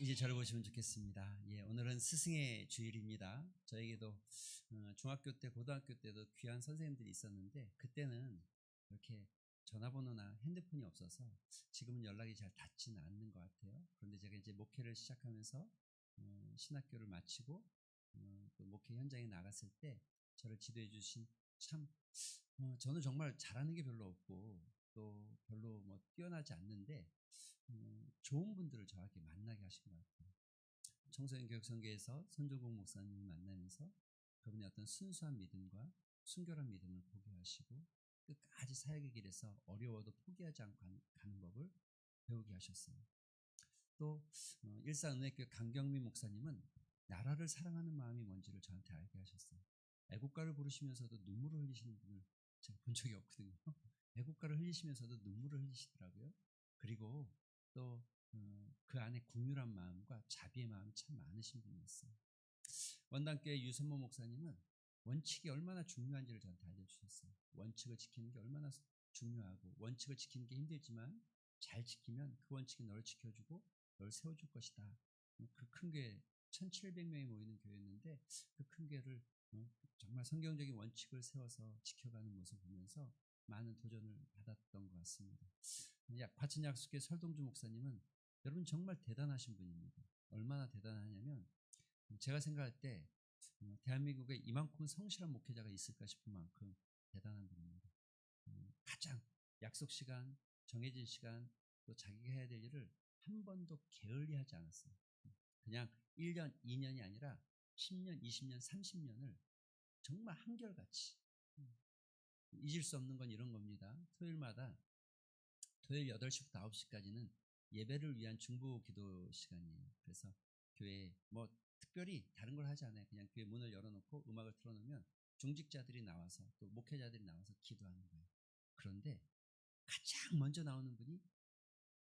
이제 저를 보시면 좋겠습니다. 예, 오늘은 스승의 주일입니다. 저에게도 중학교 때, 고등학교 때도 귀한 선생님들이 있었는데 그때는 이렇게 전화번호나 핸드폰이 없어서 지금은 연락이 잘 닿지는 않는 것 같아요. 그런데 제가 이제 목회를 시작하면서 신학교를 마치고 또 목회 현장에 나갔을 때 저를 지도해 주신 참 저는 정말 잘하는 게 별로 없고 또 별로 뭐 뛰어나지 않는데 좋은 분들을 저에게 만나게 하신 것 같아요. 청소년 교육선교에서 손종국 목사님을 만나면서 그분의 어떤 순수한 믿음과 순결한 믿음을 보게 하시고 끝까지 사역의 길에서 어려워도 포기하지 않고 가는 법을 배우게 하셨어요. 또 일산은혜교회 강경민 목사님은 나라를 사랑하는 마음이 뭔지를 저한테 알게 하셨어요. 애국가를 부르시면서도 눈물을 흘리시는 분을 제가 본 적이 없거든요. 애국가를 흘리시면서도 눈물을 흘리시더라고요. 그리고 또 그 안에 국률한 마음과 자비의 마음이 참 많으신 분이었어요. 원당교회 유선모 목사님은 원칙이 얼마나 중요한지를 저한테 알려주셨어요. 원칙을 지키는 게 얼마나 중요하고 원칙을 지키는 게 힘들지만 잘 지키면 그 원칙이 너를 지켜주고 너를 세워줄 것이다. 그 큰 교회 1700명이 모이는 교회였는데 그 큰 교회를 정말 성경적인 원칙을 세워서 지켜가는 모습을 보면서 많은 도전을 받았던 것 같습니다. 과천약속교회 설동주 목사님은 여러분 정말 대단하신 분입니다. 얼마나 대단하냐면 제가 생각할 때 대한민국에 이만큼 성실한 목회자가 있을까 싶은 만큼 대단한 분입니다. 가장 약속 시간, 정해진 시간, 또 자기가 해야 될 일을 한 번도 게을리하지 않았어요. 그냥 1년, 2년이 아니라 10년, 20년, 30년을 정말 한결같이 잊을 수 없는 건 이런 겁니다. 토요일마다 토요일 8시부터 9시까지는 예배를 위한 중보 기도 시간이에요. 그래서 교회에 뭐 특별히 다른 걸 하지 않아요. 그냥 교회 문을 열어놓고 음악을 틀어놓으면 중직자들이 나와서 또 목회자들이 나와서 기도하는 거예요. 그런데 가장 먼저 나오는 분이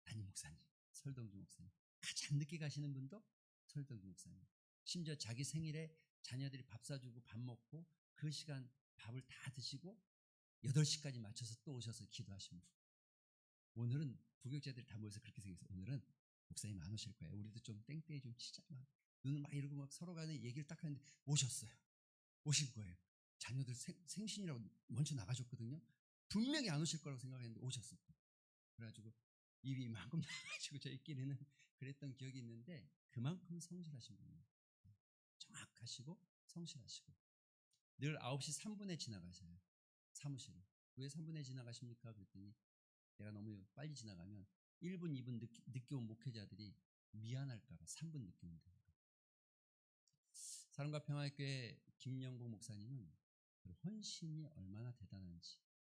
담임 목사님, 설동주 목사님. 가장 늦게 가시는 분도 설동주 목사님. 심지어 자기 생일에 자녀들이 밥 사주고 밥 먹고 그 시간 밥을 다 드시고 8시까지 맞춰서 또 오셔서 기도하신 분. 오늘은 부교육자들이 다 모여서 그렇게 생겼어요. 오늘은 목사님 안 오실 거예요. 우리도 좀 땡땡이 좀 치자. 막 눈을 막 이러고 막 서로 간에 얘기를 딱 하는데 오셨어요. 오신 거예요. 자녀들 생신이라고 먼저 나가셨거든요. 분명히 안 오실 거라고 생각했는데 오셨어요. 그래가지고 입이 이만큼 나가지고 저희끼리는 그랬던 기억이 있는데 그만큼 성실하신 분이에요. 정확하시고 성실하시고 늘 9시 3분에 지나가셔요. 사무실을. 왜 3분에 지나가십니까? 그랬더니 내가 너무 빨리 지나가면 1분, 2분 늦게 온 목회자들이 미안할까봐 3분 늦게 온다는 거예요. 사랑과 평화교회 김영국 목사님은 그 헌신이 얼마나 대단한지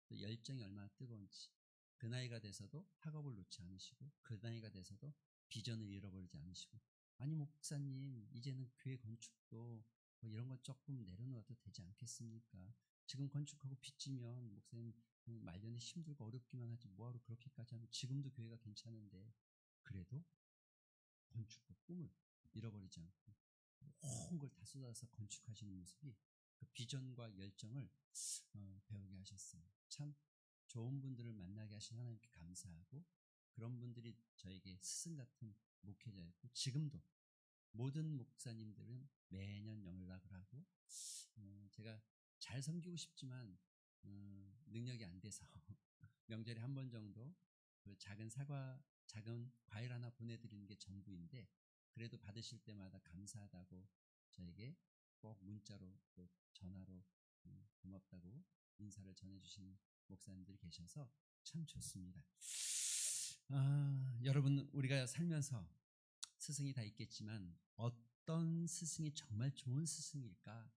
또 열정이 얼마나 뜨거운지 그 나이가 돼서도 학업을 놓지 않으시고 그 나이가 돼서도 비전을 잃어버리지 않으시고 아니 목사님 이제는 교회 건축도 뭐 이런 것 조금 내려놓아도 되지 않겠습니까? 지금 건축하고 빚지면 목사님 말년에 힘들고 어렵기만 하지 뭐하러 그렇게까지 하면 지금도 교회가 괜찮은데 그래도 건축과 꿈을 잃어버리지 않고 모든 걸 다 쏟아서 건축하시는 모습이 그 비전과 열정을 배우게 하셨어요. 참 좋은 분들을 만나게 하신 하나님께 감사하고 그런 분들이 저에게 스승 같은 목회자였고 지금도 모든 목사님들은 매년 연락을 하고 제가 잘 섬기고 싶지만 능력이 안 돼서 명절에 한 번 정도 그 작은 사과, 작은 과일 하나 보내드리는 게 전부인데 그래도 받으실 때마다 감사하다고 저에게 꼭 문자로 또 전화로 고맙다고 인사를 전해주시는 목사님들이 계셔서 참 좋습니다. 여러분 우리가 살면서 스승이 다 있겠지만 어떤 스승이 정말 좋은 스승일까?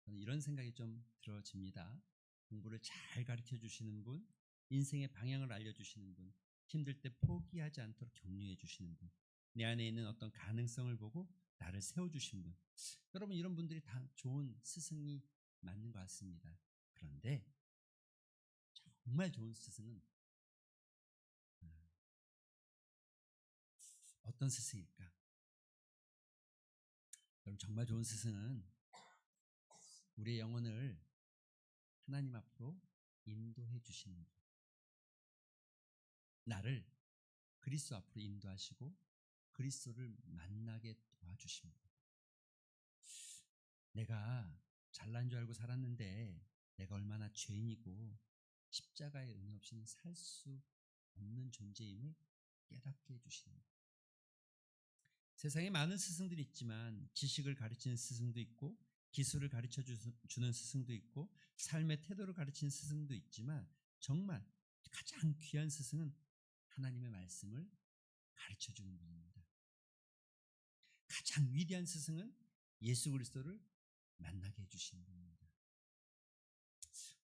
저는 이런 생각이 좀 들어집니다. 공부를 잘 가르쳐 주시는 분, 인생의 방향을 알려주시는 분, 힘들 때 포기하지 않도록 격려해 주시는 분, 내 안에 있는 어떤 가능성을 보고 나를 세워주신 분. 여러분 이런 분들이 다 좋은 스승이 맞는 것 같습니다. 그런데 정말 좋은 스승은 어떤 스승일까? 여러분 정말 좋은 스승은 우리의 영혼을 하나님 앞으로 인도해 주시는 분. 나를 그리스도 앞으로 인도하시고 그리스도를 만나게 도와주십니다. 내가 잘난 줄 알고 살았는데 내가 얼마나 죄인이고 십자가의 은혜 없이는 살 수 없는 존재임을 깨닫게 해주십니다. 세상에 많은 스승들이 있지만 지식을 가르치는 스승도 있고 기술을 가르쳐 주는 스승도 있고 삶의 태도를 가르치는 스승도 있지만 정말 가장 귀한 스승은 하나님의 말씀을 가르쳐 주는 분입니다. 가장 위대한 스승은 예수 그리스도를 만나게 해주시는 분입니다.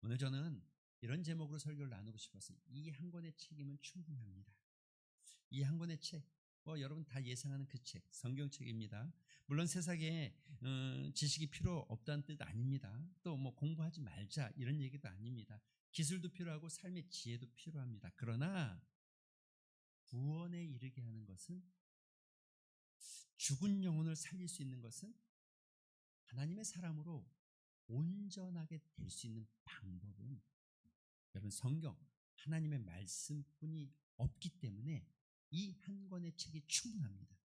오늘 저는 이런 제목으로 설교를 나누고 싶어서 이 한 권의 책이면 충분합니다. 이 한 권의 책, 여러분 다 예상하는 그 책, 성경책입니다. 물론 세상에 지식이 필요 없다는 뜻 아닙니다. 또 공부하지 말자 이런 얘기도 아닙니다. 기술도 필요하고 삶의 지혜도 필요합니다. 그러나 구원에 이르게 하는 것은, 죽은 영혼을 살릴 수 있는 것은 하나님의 사람으로 온전하게 될 수 있는 방법은 여러분 성경, 하나님의 말씀뿐이 없기 때문에 이 한 권의 책이 충분합니다.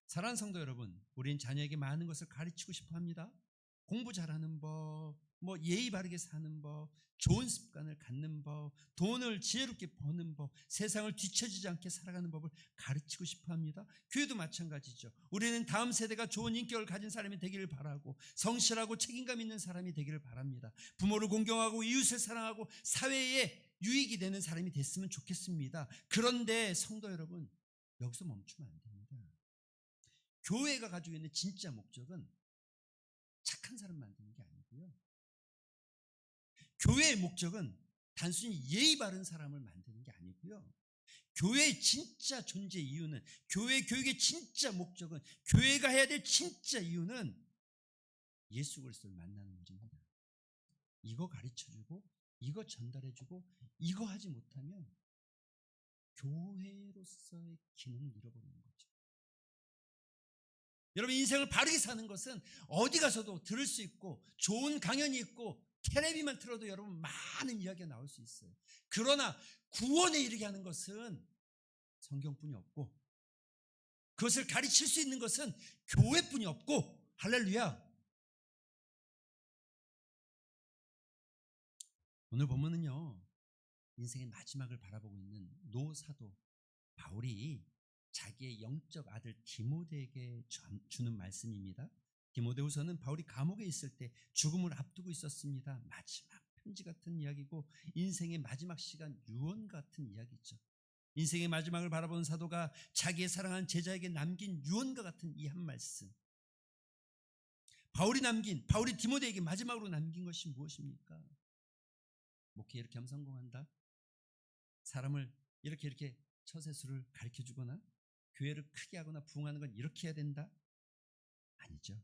사랑하는 성도 여러분, 우린 자녀에게 많은 것을 가르치고 싶어 합니다. 공부 잘하는 법, 예의 바르게 사는 법, 좋은 습관을 갖는 법, 돈을 지혜롭게 버는 법, 세상을 뒤처지지 않게 살아가는 법을 가르치고 싶어 합니다. 교회도 마찬가지죠. 우리는 다음 세대가 좋은 인격을 가진 사람이 되기를 바라고 성실하고 책임감 있는 사람이 되기를 바랍니다. 부모를 공경하고 이웃을 사랑하고 사회에 유익이 되는 사람이 됐으면 좋겠습니다. 그런데 성도 여러분, 여기서 멈추면 안 됩니다. 교회가 가지고 있는 진짜 목적은 착한 사람 만드는 게 아니고요. 교회의 목적은 단순히 예의 바른 사람을 만드는 게 아니고요. 교회의 진짜 존재 이유는, 교회 교육의 진짜 목적은, 교회가 해야 될 진짜 이유는 예수 그리스도를 만나는 일입니다. 이거 가르쳐주고 이거 전달해주고 이거 하지 못하면 교회로서의 기능을 잃어버리는 거죠. 여러분, 인생을 바르게 사는 것은 어디 가서도 들을 수 있고 좋은 강연이 있고 텔레비만 틀어도 여러분 많은 이야기가 나올 수 있어요. 그러나 구원에 이르게 하는 것은 성경뿐이 없고, 그것을 가르칠 수 있는 것은 교회뿐이 없고, 할렐루야. 오늘 보면은요, 인생의 마지막을 바라보고 있는 노사도 바울이 자기의 영적 아들 디모데에게 주는 말씀입니다. 디모데후서는 바울이 감옥에 있을 때 죽음을 앞두고 있었습니다. 마지막 편지 같은 이야기고 인생의 마지막 시간 유언 같은 이야기죠. 인생의 마지막을 바라보는 사도가 자기의 사랑하는 제자에게 남긴 유언과 같은 이 한 말씀. 바울이 디모데에게 마지막으로 남긴 것이 무엇입니까? 목회 이렇게 하면 성공한다? 사람을 이렇게 처세술을 가르쳐주거나 교회를 크게 하거나 부흥하는 건 이렇게 해야 된다? 아니죠.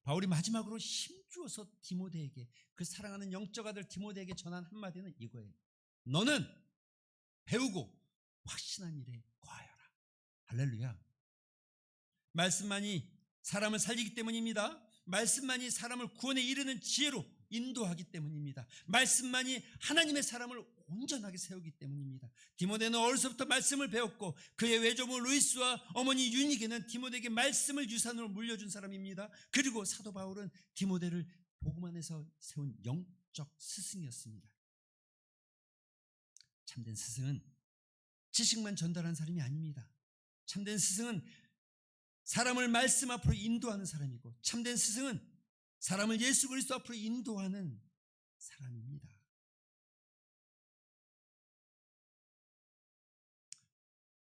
바울이 마지막으로 힘주어서 디모데에게, 그 사랑하는 영적 아들 디모데에게 전한 한마디는 이거예요. 너는 배우고 확신한 일에 거하여라. 할렐루야. 말씀만이 사람을 살리기 때문입니다. 말씀만이 사람을 구원에 이르는 지혜로 인도하기 때문입니다. 말씀만이 하나님의 사람을 온전하게 세우기 때문입니다. 디모데는 어려서부터 말씀을 배웠고 그의 외조모 루이스와 어머니 유니게는 디모데에게 말씀을 유산으로 물려준 사람입니다. 그리고 사도 바울은 디모데를 복음 안에서 세운 영적 스승이었습니다. 참된 스승은 지식만 전달하는 사람이 아닙니다. 참된 스승은 사람을 말씀 앞으로 인도하는 사람이고, 참된 스승은 사람을 예수 그리스도 앞으로 인도하는 사람입니다.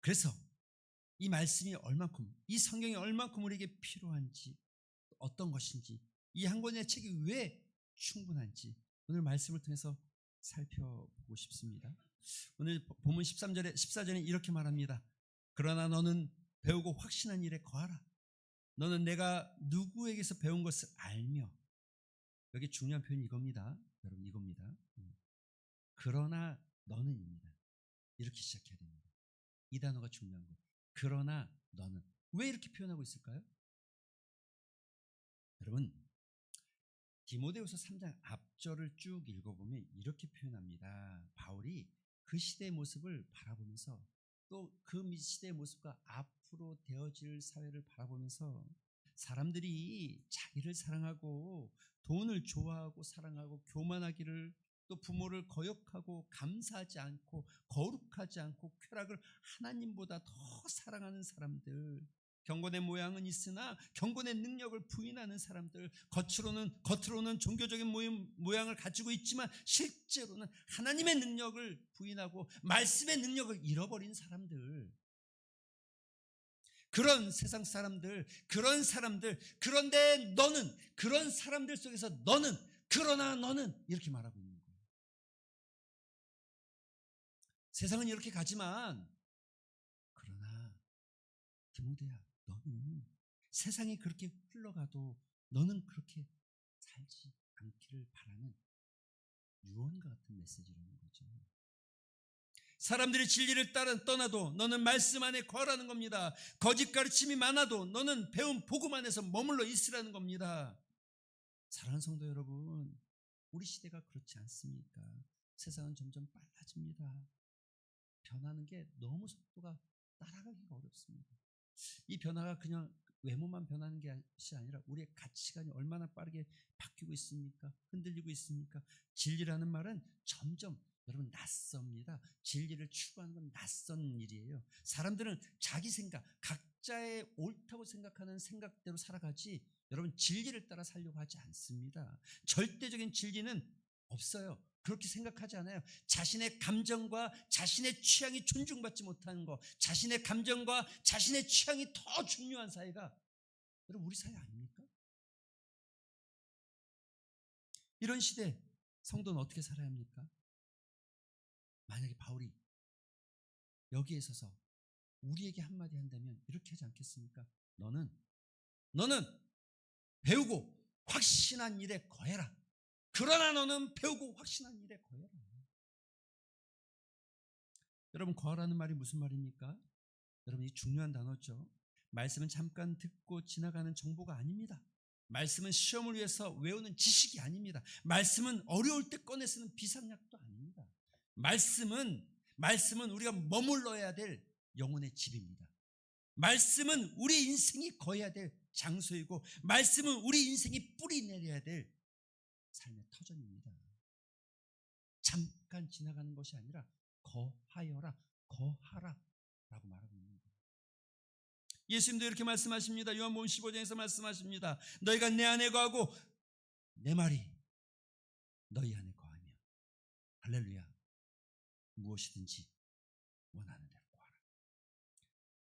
그래서 이 말씀이 얼만큼, 이 성경이 얼만큼 우리에게 필요한지, 어떤 것인지, 이 한 권의 책이 왜 충분한지 오늘 말씀을 통해서 살펴보고 싶습니다. 오늘 본문 14절에 이렇게 말합니다. 그러나 너는 배우고 확신한 일에 거하라. 너는 내가 누구에게서 배운 것을 알며, 여기 중요한 표현이 이겁니다. 여러분, 이겁니다. 그러나 너는입니다. 이렇게 시작해야 됩니다. 이 단어가 중요한 거예요. 그러나 너는. 왜 이렇게 표현하고 있을까요? 여러분, 디모데후서 3장 앞절을 쭉 읽어보면 이렇게 표현합니다. 바울이 그 시대의 모습을 바라보면서 또 그 시대의 모습과 앞으로 되어질 사회를 바라보면서 사람들이 자기를 사랑하고 돈을 좋아하고 사랑하고 교만하기를, 또 부모를 거역하고 감사하지 않고 거룩하지 않고 쾌락을 하나님보다 더 사랑하는 사람들, 경건의 모양은 있으나 경건의 능력을 부인하는 사람들, 겉으로는 종교적인 모양을 가지고 있지만 실제로는 하나님의 능력을 부인하고 말씀의 능력을 잃어버린 사람들, 그런 세상 사람들, 그런 사람들, 그런데 너는, 그런 사람들 속에서 너는, 그러나 너는, 이렇게 말하고 있는 거예요. 세상은 이렇게 가지만, 그러나 디모데야, 너는 세상이 그렇게 흘러가도 너는 그렇게 살지 않기를 바라는 유언과 같은 메시지라는 거죠. 사람들이 진리를 떠나도 너는 말씀 안에 거하라는 겁니다. 거짓 가르침이 많아도 너는 배운 복음 안에서 머물러 있으라는 겁니다. 사랑하는 성도 여러분, 우리 시대가 그렇지 않습니까? 세상은 점점 빨라집니다. 변하는 게 너무 속도가 따라가기가 어렵습니다. 이 변화가 그냥 외모만 변하는 것이 아니라 우리의 가치관이 얼마나 빠르게 바뀌고 있습니까? 흔들리고 있습니까? 진리라는 말은 점점 여러분 낯섭니다. 진리를 추구하는 건 낯선 일이에요. 사람들은 자기 생각, 각자의 옳다고 생각하는 생각대로 살아가지 여러분 진리를 따라 살려고 하지 않습니다. 절대적인 진리는 없어요. 그렇게 생각하지 않아요. 자신의 감정과 자신의 취향이 존중받지 못하는 거, 자신의 감정과 자신의 취향이 더 중요한 사회가 여러분 우리 사회 아닙니까? 이런 시대 성도는 어떻게 살아야 합니까? 만약에 바울이 여기에 서서 우리에게 한마디 한다면 이렇게 하지 않겠습니까? 너는 배우고 확신한 일에 거해라. 그러나 너는 배우고 확신한 일에 거해라. 여러분, 거하라는 말이 무슨 말입니까? 여러분, 이 중요한 단어죠. 말씀은 잠깐 듣고 지나가는 정보가 아닙니다. 말씀은 시험을 위해서 외우는 지식이 아닙니다. 말씀은 어려울 때 꺼내 쓰는 비상약도 아닙니다. 말씀은 우리가 머물러야 될 영혼의 집입니다. 말씀은 우리 인생이 거해야 될 장소이고, 말씀은 우리 인생이 뿌리 내려야 될 삶의 터전입니다. 잠깐 지나가는 것이 아니라 거하여라, 거하라 라고 말하고 있는 거예요. 예수님도 이렇게 말씀하십니다. 요한복음 15장에서 말씀하십니다. 너희가 내 안에 거하고 내 말이 너희 안에 거하면, 할렐루야, 무엇이든지 원하는 대로 구하라.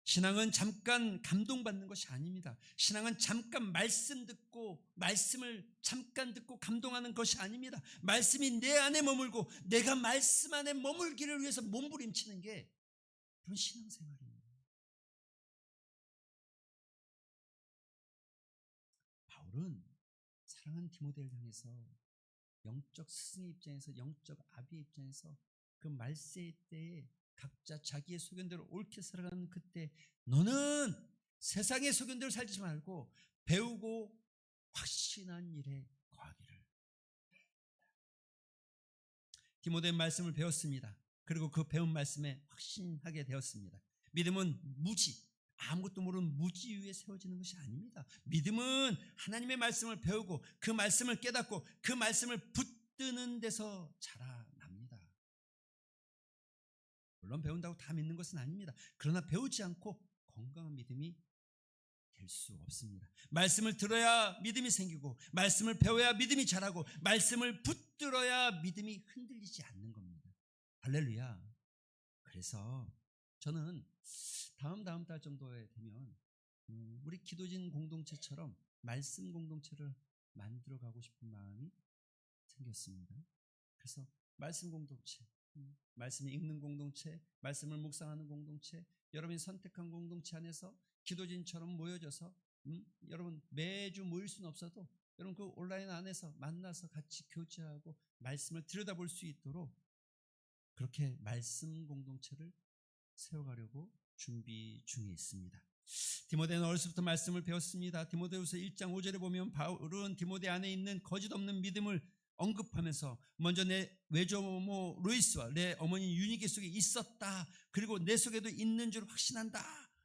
신앙은 잠깐 감동받는 것이 아닙니다. 신앙은 잠깐 말씀을 잠깐 듣고 감동하는 것이 아닙니다. 말씀이 내 안에 머물고 내가 말씀 안에 머물기를 위해서 몸부림치는 게 그런 신앙생활입니다. 바울은 사랑하는 디모데를 향해서 영적 스승의 입장에서, 영적 아비의 입장에서 그 말세 때에 각자 자기의 소견대로 옳게 살아가는 그때 너는 세상의 소견대로 살지 말고 배우고 확신한 일에 거하기를. 디모데는 말씀을 배웠습니다. 그리고 그 배운 말씀에 확신하게 되었습니다. 믿음은 아무것도 모르는 무지 위에 세워지는 것이 아닙니다. 믿음은 하나님의 말씀을 배우고 그 말씀을 깨닫고 그 말씀을 붙드는 데서 자라납니다. 물론 배운다고 다 믿는 것은 아닙니다. 그러나 배우지 않고 건강한 믿음이 될 수 없습니다. 말씀을 들어야 믿음이 생기고, 말씀을 배워야 믿음이 자라고, 말씀을 붙들어야 믿음이 흔들리지 않는 겁니다. 할렐루야. 그래서 저는 다음 달 정도에 되면 우리 기도진 공동체처럼 말씀 공동체를 만들어 가고 싶은 마음이 생겼습니다. 그래서 말씀 공동체, 말씀을 읽는 공동체, 말씀을 묵상하는 공동체, 여러분이 선택한 공동체 안에서 기도진처럼 모여져서 여러분 매주 모일 수는 없어도 여러분 그 온라인 안에서 만나서 같이 교제하고 말씀을 들여다볼 수 있도록 그렇게 말씀 공동체를 세워가려고 준비 중에 있습니다. 디모데는 어려서부터 말씀을 배웠습니다. 디모데후서 1장 5절에 보면 바울은 디모데 안에 있는 거짓 없는 믿음을 언급하면서 먼저 내 외조모 로이스와 내 어머니 유니게 속에 있었다. 그리고 내 속에도 있는 줄 확신한다.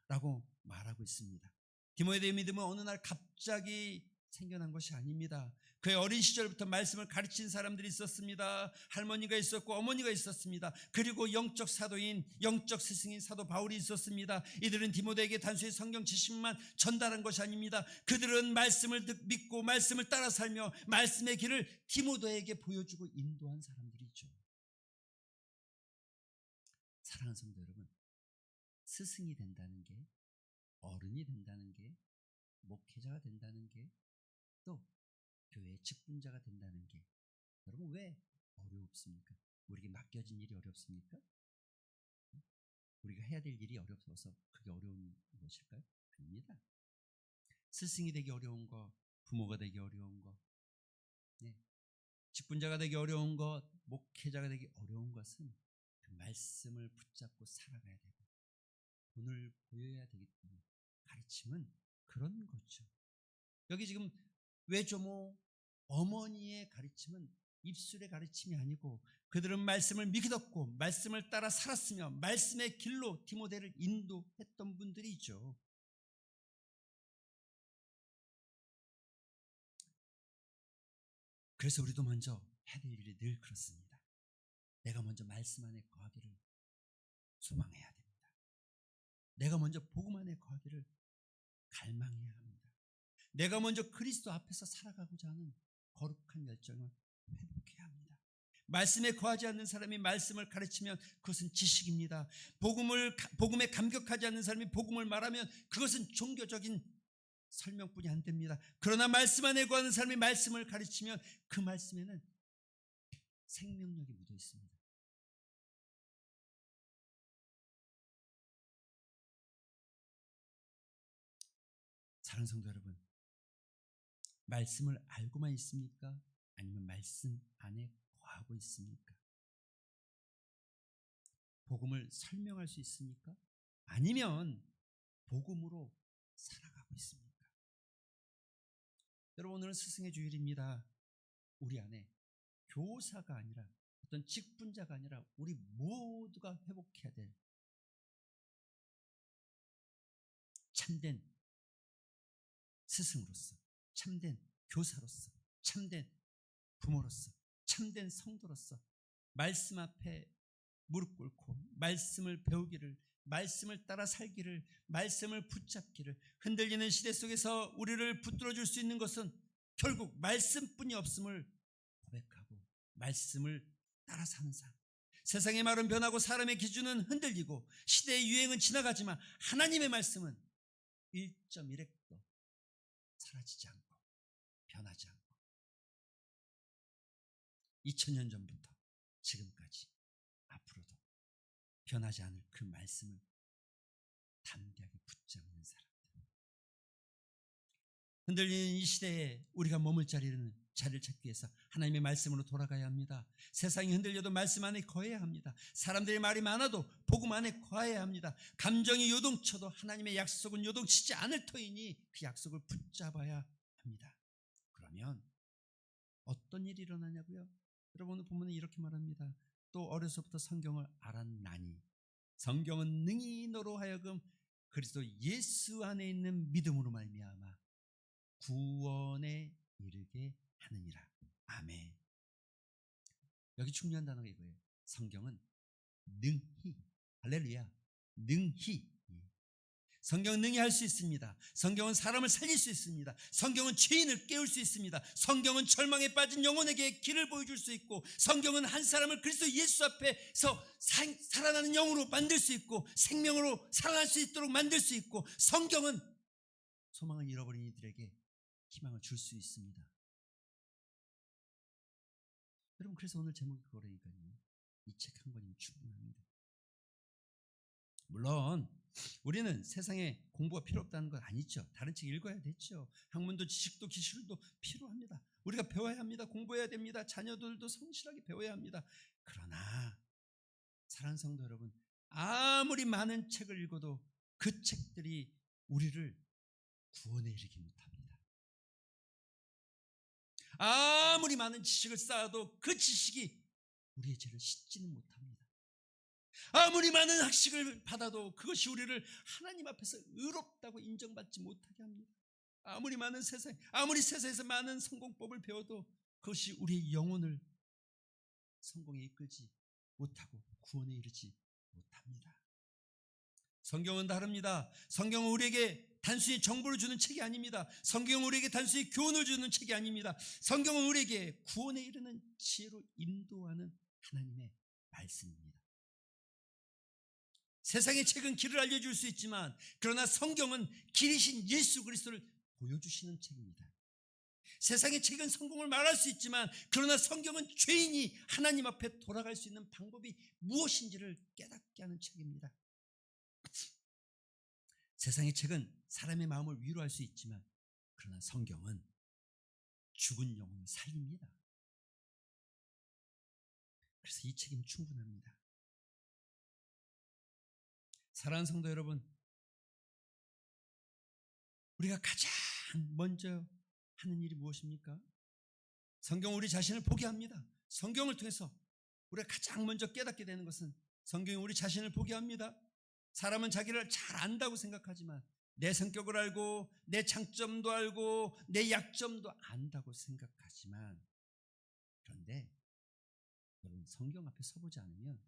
라고 말하고 있습니다. 디모데의 믿음은 어느 날 갑자기 생겨난 것이 아닙니다. 그의 어린 시절부터 말씀을 가르친 사람들이 있었습니다. 할머니가 있었고 어머니가 있었습니다. 그리고 영적 사도인, 영적 스승인 사도 바울이 있었습니다. 이들은 디모데에게 단순히 성경 지식만 전달한 것이 아닙니다. 그들은 말씀을 믿고 말씀을 따라 살며 말씀의 길을 디모데에게 보여주고 인도한 사람들이죠. 사랑하는 성도 여러분, 스승이 된다는 게, 어른이 된다는 게, 목회자가 된다는 게, 또 교회의 직분자가 된다는 게 여러분 왜 어렵습니까? 우리에게 맡겨진 일이 어렵습니까? 우리가 해야 될 일이 어려워서 그게 어려운 것일까요? 아닙니다. 스승이 되기 어려운 것, 부모가 되기 어려운 것, 직분자가 되기 어려운 것, 목회자가 되기 어려운 것은 그 말씀을 붙잡고 살아가야 되고 본을 보여야 되기 때문에 가르침은 그런 거죠. 여기 지금 외조모 어머니의 가르침은 입술의 가르침이 아니고 그들은 말씀을 믿었고 말씀을 따라 살았으며 말씀의 길로 디모데를 인도했던 분들이죠. 그래서 우리도 먼저 해야 될 일이 늘 그렇습니다. 내가 먼저 말씀 안에 거하기를 소망해야 됩니다. 내가 먼저 복음 안에 거하기를 갈망해야 합니다. 내가 먼저 그리스도 앞에서 살아가고자 하는 거룩한 열정을 회복해야 합니다. 말씀에 거하지 않는 사람이 말씀을 가르치면 그것은 지식입니다. 복음에 감격하지 않는 사람이 복음을 말하면 그것은 종교적인 설명뿐이 안 됩니다. 그러나 말씀 안에 거하는 사람이 말씀을 가르치면 그 말씀에는 생명력이 묻어 있습니다. 사랑하는 성도 여러분, 말씀을 알고만 있습니까? 아니면 말씀 안에 거하고 있습니까? 복음을 설명할 수 있습니까? 아니면 복음으로 살아가고 있습니까? 여러분, 오늘은 스승의 주일입니다. 우리 안에 교사가 아니라 어떤 직분자가 아니라 우리 모두가 회복해야 될 참된 스승으로서, 참된 교사로서, 참된 부모로서, 참된 성도로서 말씀 앞에 무릎 꿇고 말씀을 배우기를, 말씀을 따라 살기를, 말씀을 붙잡기를, 흔들리는 시대 속에서 우리를 붙들어줄 수 있는 것은 결국 말씀뿐이 없음을 고백하고 말씀을 따라 사는 삶. 세상의 말은 변하고 사람의 기준은 흔들리고 시대의 유행은 지나가지만 하나님의 말씀은 1.1획도 사라지지 않고 변하지 않고 2000년 전부터 지금까지 앞으로도 변하지 않을 그 말씀을 담대하게 붙잡는 사람들. 흔들리는 이 시대에 우리가 머물 자리를 찾기 위해서 하나님의 말씀으로 돌아가야 합니다. 세상이 흔들려도 말씀 안에 거해야 합니다. 사람들의 말이 많아도 복음 안에 거해야 합니다. 감정이 요동쳐도 하나님의 약속은 요동치지 않을 터이니 그 약속을 붙잡아야 합니다. 그러면 어떤 일이 일어나냐고요? 여러분, 오늘 본문은 이렇게 말합니다. 또 어려서부터 성경을 알았나니 성경은 능히 너로 하여금 그리스도 예수 안에 있는 믿음으로 말미암아 구원에 이르게 하느니라. 아멘. 여기 중요한 단어가 이거예요. 성경은 능히, 할렐루야, 능히. 성경은 능히 할 수 있습니다. 성경은 사람을 살릴 수 있습니다. 성경은 죄인을 깨울 수 있습니다. 성경은 절망에 빠진 영혼에게 길을 보여줄 수 있고, 성경은 한 사람을 그리스도 예수 앞에서 살아나는 영으로 만들 수 있고 생명으로 살아날 수 있도록 만들 수 있고, 성경은 소망을 잃어버린 이들에게 희망을 줄 수 있습니다. 여러분, 그래서 오늘 제목이 그거라니까요. 이 책 한 권이면 충분합니다. 물론 우리는 세상에 공부가 필요 없다는 건 아니죠. 다른 책 읽어야 되죠. 학문도 지식도 기술도 필요합니다. 우리가 배워야 합니다. 공부해야 됩니다. 자녀들도 성실하게 배워야 합니다. 그러나 사랑하는 성도 여러분, 아무리 많은 책을 읽어도 그 책들이 우리를 구원에 이르지 못합니다. 아무리 많은 지식을 쌓아도 그 지식이 우리의 죄를 씻지는 못합니다. 아무리 많은 학식을 받아도 그것이 우리를 하나님 앞에서 의롭다고 인정받지 못하게 합니다. 아무리 세상에서 많은 성공법을 배워도 그것이 우리의 영혼을 성공에 이끌지 못하고 구원에 이르지 못합니다. 성경은 다릅니다. 성경은 우리에게 단순히 정보를 주는 책이 아닙니다. 성경은 우리에게 단순히 교훈을 주는 책이 아닙니다. 성경은 우리에게 구원에 이르는 지혜로 인도하는 하나님의 말씀입니다. 세상의 책은 길을 알려줄 수 있지만 그러나 성경은 길이신 예수 그리스도를 보여주시는 책입니다. 세상의 책은 성공을 말할 수 있지만 그러나 성경은 죄인이 하나님 앞에 돌아갈 수 있는 방법이 무엇인지를 깨닫게 하는 책입니다. 세상의 책은 사람의 마음을 위로할 수 있지만 그러나 성경은 죽은 영혼을 살립니다. 그래서 이 책임 충분합니다. 사랑하는 성도 여러분, 우리가 가장 먼저 하는 일이 무엇입니까? 성경은 우리 자신을 보게 합니다. 성경을 통해서 우리가 가장 먼저 깨닫게 되는 것은 성경이 우리 자신을 보게 합니다. 사람은 자기를 잘 안다고 생각하지만 내 성격을 알고 내 장점도 알고 내 약점도 안다고 생각하지만 그런데 여러분 성경 앞에 서보지 않으면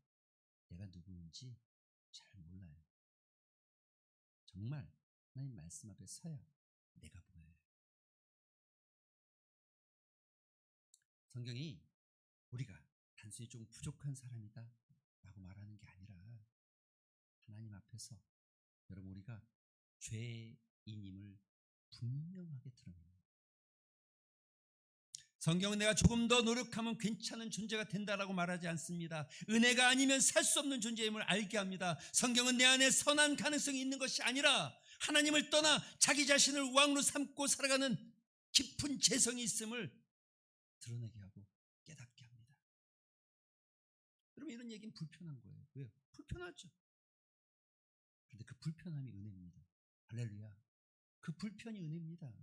내가 누구인지 잘 몰라요. 정말 하나님 말씀 앞에 서야 내가 보여요. 성경이 우리가 단순히 좀 부족한 사람이다 라고 말하는 게 아니라 하나님 앞에서 여러분 우리가 죄인임을 분명하게 드러냅니다. 성경은 내가 조금 더 노력하면 괜찮은 존재가 된다라고 말하지 않습니다. 은혜가 아니면 살 수 없는 존재임을 알게 합니다. 성경은 내 안에 선한 가능성이 있는 것이 아니라 하나님을 떠나 자기 자신을 왕으로 삼고 살아가는 깊은 재성이 있음을 드러내게 하고 깨닫게 합니다. 여러분 이런 얘기는 불편한 거예요. 왜요? 불편하죠. 그런데 그 불편함이 은혜입니다. 할렐루야. 그 불편이 은혜입니다.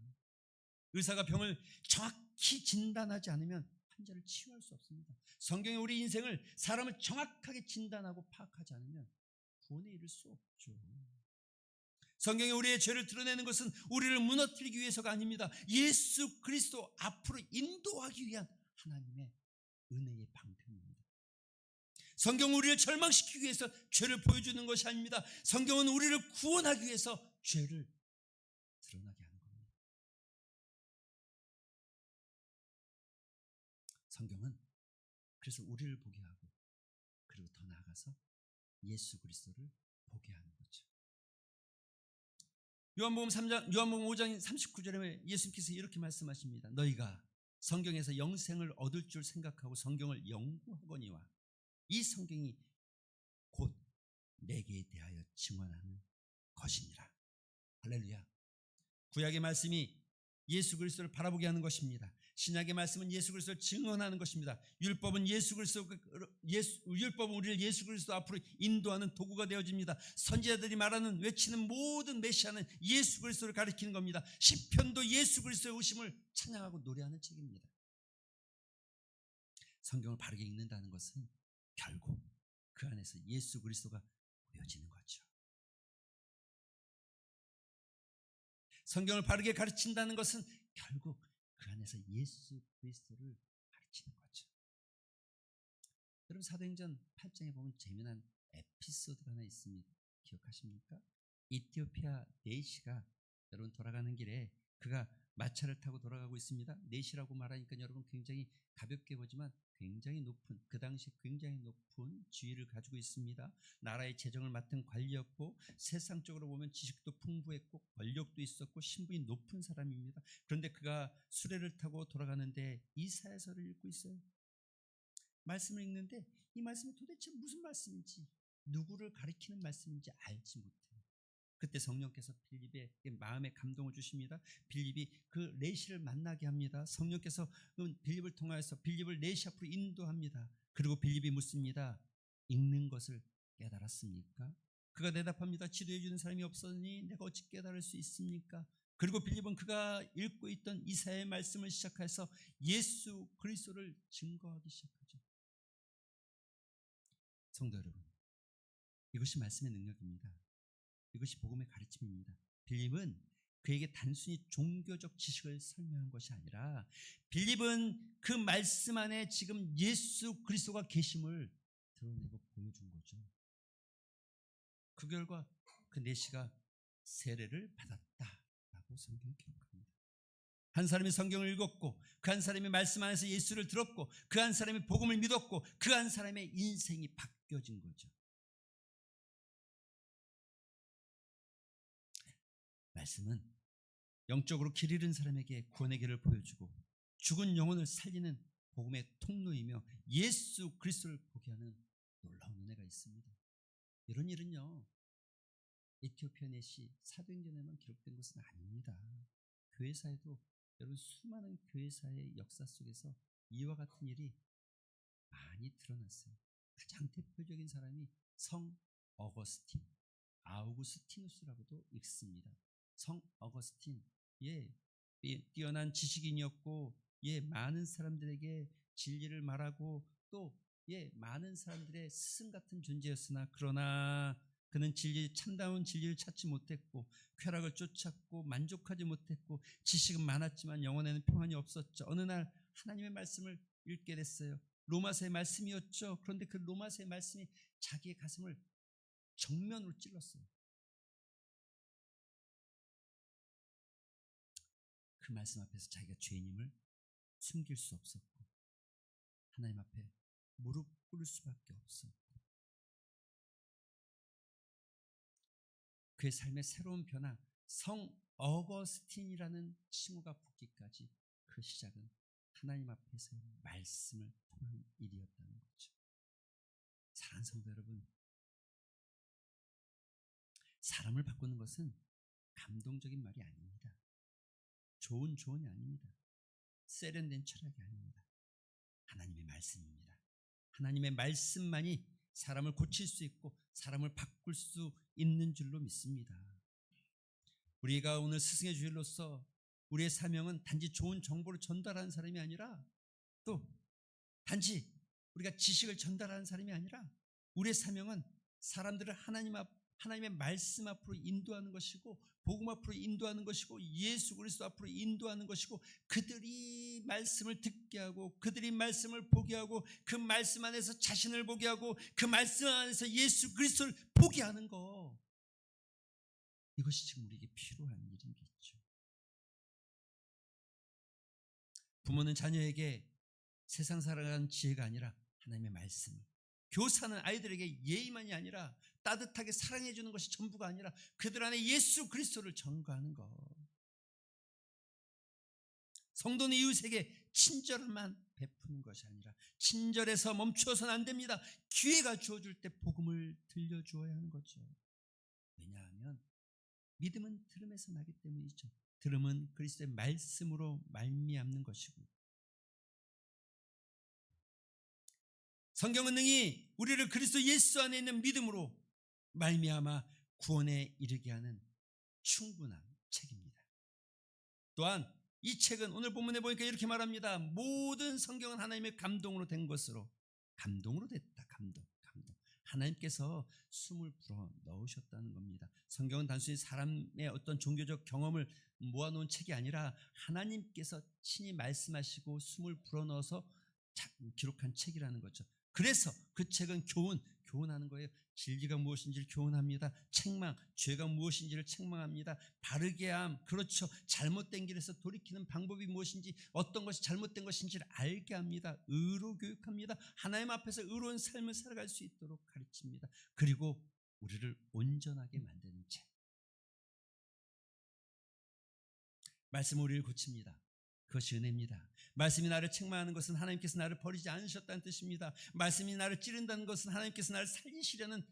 의사가 병을 정확히 진단하지 않으면 환자를 치유할 수 없습니다. 성경이 우리 인생을 사람을 정확하게 진단하고 파악하지 않으면 구원에 이를 수 없죠. 성경이 우리의 죄를 드러내는 것은 우리를 무너뜨리기 위해서가 아닙니다. 예수 그리스도 앞으로 인도하기 위한 하나님의 은혜의 방편입니다. 성경은 우리를 절망시키기 위해서 죄를 보여주는 것이 아닙니다. 성경은 우리를 구원하기 위해서 죄를 드러나게 하는 겁니다. 성경은 그래서 우리를 보게 하고 그리고 더 나아가서 예수 그리스도를 보게 하는 거죠. 요한복음 5장 39절에 예수님께서 이렇게 말씀하십니다. 너희가 성경에서 영생을 얻을 줄 생각하고 성경을 연구하거니와 이 성경이 곧 내게 대하여 증언하는 것이니라. 할렐루야. 구약의 말씀이 예수 그리스도를 바라보게 하는 것입니다. 신약의 말씀은 예수 그리스도를 증언하는 것입니다. 율법은 우리를 예수 그리스도 앞으로 인도하는 도구가 되어집니다. 선지자들이 말하는 외치는 모든 메시아는 예수 그리스도를 가리키는 겁니다. 시편도 예수 그리스도의 오심을 찬양하고 노래하는 책입니다. 성경을 바르게 읽는다는 것은 결국 그 안에서 예수 그리스도가 보여지는 거죠. 성경을 바르게 가르친다는 것은 결국 그 안에서 예수 그리스도를 가르치는 거죠. 여러분 사도행전 8장에 보면 재미난 에피소드가 하나 있습니다. 기억하십니까? 이티오피아 네시가 여러분 돌아가는 길에 그가 마차를 타고 돌아가고 있습니다. 네시라고 말하니까 여러분 굉장히 가볍게 보지만 굉장히 높은, 그 당시 굉장히 높은 지위를 가지고 있습니다. 나라의 재정을 맡은 관리였고 세상적으로 보면 지식도 풍부했고 권력도 있었고 신분이 높은 사람입니다. 그런데 그가 수레를 타고 돌아가는데 이사야서를 읽고 있어요. 말씀을 읽는데 이 말씀이 도대체 무슨 말씀인지, 누구를 가리키는 말씀인지 알지 못해요. 그때 성령께서 빌립의 마음에 감동을 주십니다. 빌립이 그 레시를 만나게 합니다. 성령께서 빌립을 통하여서 빌립을 레시 앞으로 인도합니다. 그리고 빌립이 묻습니다. 읽는 것을 깨달았습니까? 그가 대답합니다. 지도해 주는 사람이 없으니 내가 어찌 깨달을 수 있습니까? 그리고 빌립은 그가 읽고 있던 이사야의 말씀을 시작해서 예수 그리스도를 증거하기 시작하죠. 성도 여러분, 이것이 말씀의 능력입니다. 이것이 복음의 가르침입니다. 빌립은 그에게 단순히 종교적 지식을 설명한 것이 아니라 빌립은 그 말씀 안에 지금 예수 그리스도가 계심을 드러내고 보여준 거죠. 그 결과 그 내시가 세례를 받았다라고 성경이 기록합니다. 한 사람이 성경을 읽었고 그 한 사람이 말씀 안에서 예수를 들었고 그 한 사람이 복음을 믿었고 그 한 사람의 인생이 바뀌어진 거죠. 말씀은 영적으로 길 잃은 사람에게 구원의 길을 보여주고 죽은 영혼을 살리는 복음의 통로이며 예수 그리스도를 보게 하는 놀라운 은혜가 있습니다. 이런 일은요, 에티오피아 넷이 사도행전에만 기록된 것은 아닙니다. 교회사에도, 여러분, 수많은 교회사의 역사 속에서 이와 같은 일이 많이 드러났어요. 가장 대표적인 사람이 성 어거스틴, 아우구스티누스라고도 읽습니다. 성 어거스틴, 뛰어난 지식인이었고, 많은 사람들에게 진리를 말하고 또 많은 사람들의 스승 같은 존재였으나, 그러나 그는 참다운 진리를 찾지 못했고 쾌락을 쫓았고 만족하지 못했고 지식은 많았지만 영혼에는 평안이 없었죠. 어느 날 하나님의 말씀을 읽게 됐어요. 로마서의 말씀이었죠. 그런데 그 로마서의 말씀이 자기의 가슴을 정면으로 찔렀어요. 그 말씀 앞에서 자기가 죄인임을 숨길 수 없었고 하나님 앞에 무릎 꿇을 수밖에 없었고 그의 삶의 새로운 변화, 성 어거스틴이라는 칭호가 붙기까지 그 시작은 하나님 앞에서의 말씀을 통한 일이었다는 거죠. 사랑하는 성도 여러분, 사람을 바꾸는 것은 감동적인 말이 아닙니다. 좋은 조언이 아닙니다. 세련된 철학이 아닙니다. 하나님의 말씀입니다. 하나님의 말씀만이 사람을 고칠 수 있고 사람을 바꿀 수 있는 줄로 믿습니다. 우리가 오늘 스승의 주일로서 우리의 사명은 단지 좋은 정보를 전달하는 사람이 아니라 또 단지 우리가 지식을 전달하는 사람이 아니라 우리의 사명은 사람들을 하나님의 말씀 앞으로 인도하는 것이고 복음 앞으로 인도하는 것이고 예수 그리스도 앞으로 인도하는 것이고 그들이 말씀을 듣게 하고 그들이 말씀을 보게 하고 그 말씀 안에서 자신을 보게 하고 그 말씀 안에서 예수 그리스도를 보게 하는 것, 이것이 지금 우리에게 필요한 일이겠죠. 부모는 자녀에게 세상 살아가는 지혜가 아니라 하나님의 말씀을, 교사는 아이들에게 예의만이 아니라 따뜻하게 사랑해 주는 것이 전부가 아니라 그들 안에 예수 그리스도를 전가하는 것. 성도는 이웃에게 친절만 베푸는 것이 아니라 친절에서 멈추어서는 안 됩니다. 기회가 주어질 때 복음을 들려주어야 하는 거죠. 왜냐하면 믿음은 들음에서 나기 때문이죠. 들음은 그리스도의 말씀으로 말미암는 것이고, 성경은 능히 우리를 그리스도 예수 안에 있는 믿음으로 말미암아 구원에 이르게 하는 충분한 책입니다. 또한 이 책은 오늘 본문에 보니까 이렇게 말합니다. 모든 성경은 하나님의 감동으로 된 것으로, 감동으로 됐다. 감동. 하나님께서 숨을 불어 넣으셨다는 겁니다. 성경은 단순히 사람의 어떤 종교적 경험을 모아놓은 책이 아니라 하나님께서 친히 말씀하시고 숨을 불어 넣어서 기록한 책이라는 거죠. 그래서 그 책은 교훈하는 거예요. 진리가 무엇인지를 교훈합니다. 책망, 죄가 무엇인지를 책망합니다. 바르게 함, 그렇죠. 잘못된 길에서 돌이키는 방법이 무엇인지, 어떤 것이 잘못된 것인지를 알게 합니다. 의로 교육합니다. 하나님 앞에서 의로운 삶을 살아갈 수 있도록 가르칩니다. 그리고 우리를 온전하게 만드는 책. 말씀은 우리를 고칩니다. 그것이 은혜입니다. 말씀이 나를 책망하는 것은 하나님께서 나를 버리지 않으셨다는 뜻입니다. 말씀이 나를 찌른다는 것은 하나님께서 나를 살리시려는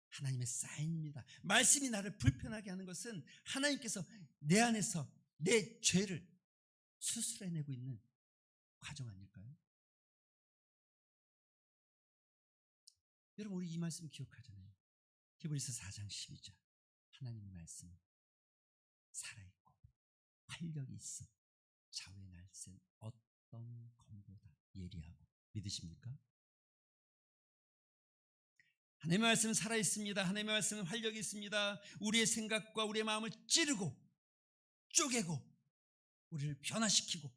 하나님의 사인입니다. 말씀이 나를 불편하게 하는 것은 하나님께서 내 안에서 내 죄를 수술해내고 있는 과정 아닐까요? 여러분, 우리 이 말씀 기억하잖아요. 히브리서 4장 12절. 하나님의 말씀은 살아있고 활력이 있어. 좌우의 날쌘 어떤 검보다 예리하고. 믿으십니까? 하나님의 말씀은 살아있습니다. 하나님의 말씀은 활력이 있습니다. 우리의 생각과 우리의 마음을 찌르고 쪼개고 우리를 변화시키고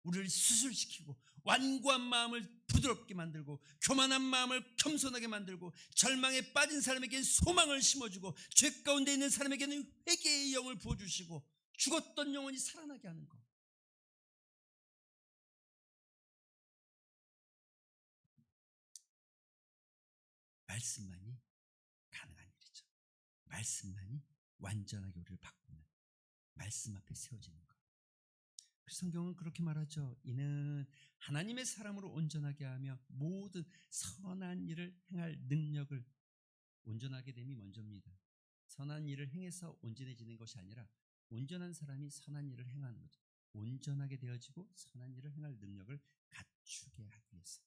우리를 수술시키고 완고한 마음을 부드럽게 만들고 교만한 마음을 겸손하게 만들고 절망에 빠진 사람에게는 소망을 심어주고 죄 가운데 있는 사람에게는 회개의 영을 부어주시고 죽었던 영혼이 살아나게 하는 것. 말씀만이 가능한 일이죠. 말씀만이 완전하게 우리를 바꾸는, 말씀 앞에 세워지는 것. 그래서 성경은 그렇게 말하죠. 이는 하나님의 사람으로 온전하게 하며 모든 선한 일을 행할 능력을, 온전하게 됨이 먼저입니다. 선한 일을 행해서 온전해지는 것이 아니라 온전한 사람이 선한 일을 행하는 거죠. 온전하게 되어지고 선한 일을 행할 능력을 갖추게 하기 위해서.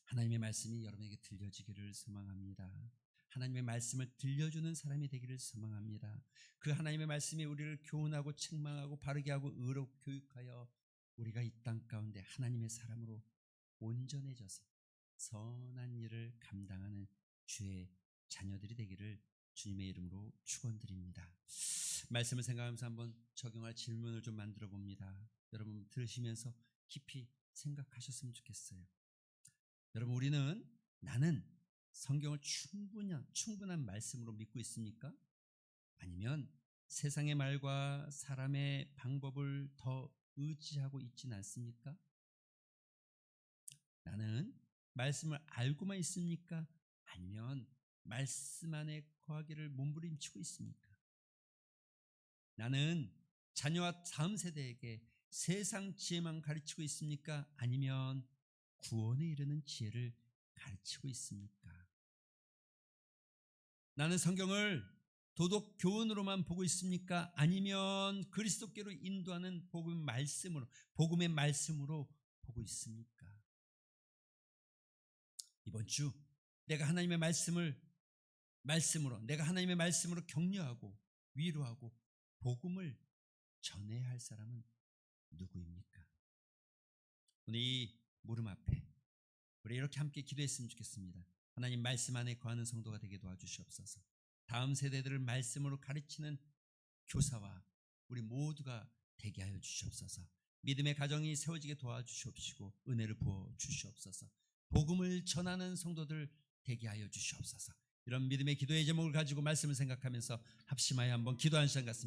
하나님의 말씀이 여러분에게 들려지기를 소망합니다. 하나님의 말씀을 들려주는 사람이 되기를 소망합니다. 그 하나님의 말씀이 우리를 교훈하고 책망하고 바르게 하고 의로 교육하여 우리가 이 땅 가운데 하나님의 사람으로 온전해져서 선한 일을 감당하는 주의 자녀들이 되기를 주님의 이름으로 축원드립니다. 말씀을 생각하면서 한번 적용할 질문을 좀 만들어 봅니다. 여러분 들으시면서 깊이 생각하셨으면 좋겠어요. 여러분, 우리는 나는 성경을 충분한 말씀으로 믿고 있습니까? 아니면 세상의 말과 사람의 방법을 더 의지하고 있지는 않습니까? 나는 말씀을 알고만 있습니까? 아니면 말씀 안에 거하기를 몸부림치고 있습니까? 나는 자녀와 다음 세대에게 세상 지혜만 가르치고 있습니까? 아니면 구원에 이르는 지혜를 가르치고 있습니까? 나는 성경을 도덕 교훈으로만 보고 있습니까? 아니면 그리스도께로 인도하는 복음의 말씀으로 보고 있습니까? 이번 주 내가 하나님의 말씀으로 격려하고 위로하고 복음을 전해야 할 사람은 누구입니까? 오늘 이 물음 앞에 우리 이렇게 함께 기도했으면 좋겠습니다. 하나님, 말씀 안에 거하는 성도가 되게 도와주시옵소서. 다음 세대들을 말씀으로 가르치는 교사와 우리 모두가 되게 하여 주시옵소서. 믿음의 가정이 세워지게 도와주시옵시고 은혜를 부어 주시옵소서. 복음을 전하는 성도들 되게 하여 주시옵소서. 이런 믿음의 기도의 제목을 가지고 말씀을 생각하면서 합심하여 한번 기도하는 시간 같습니다.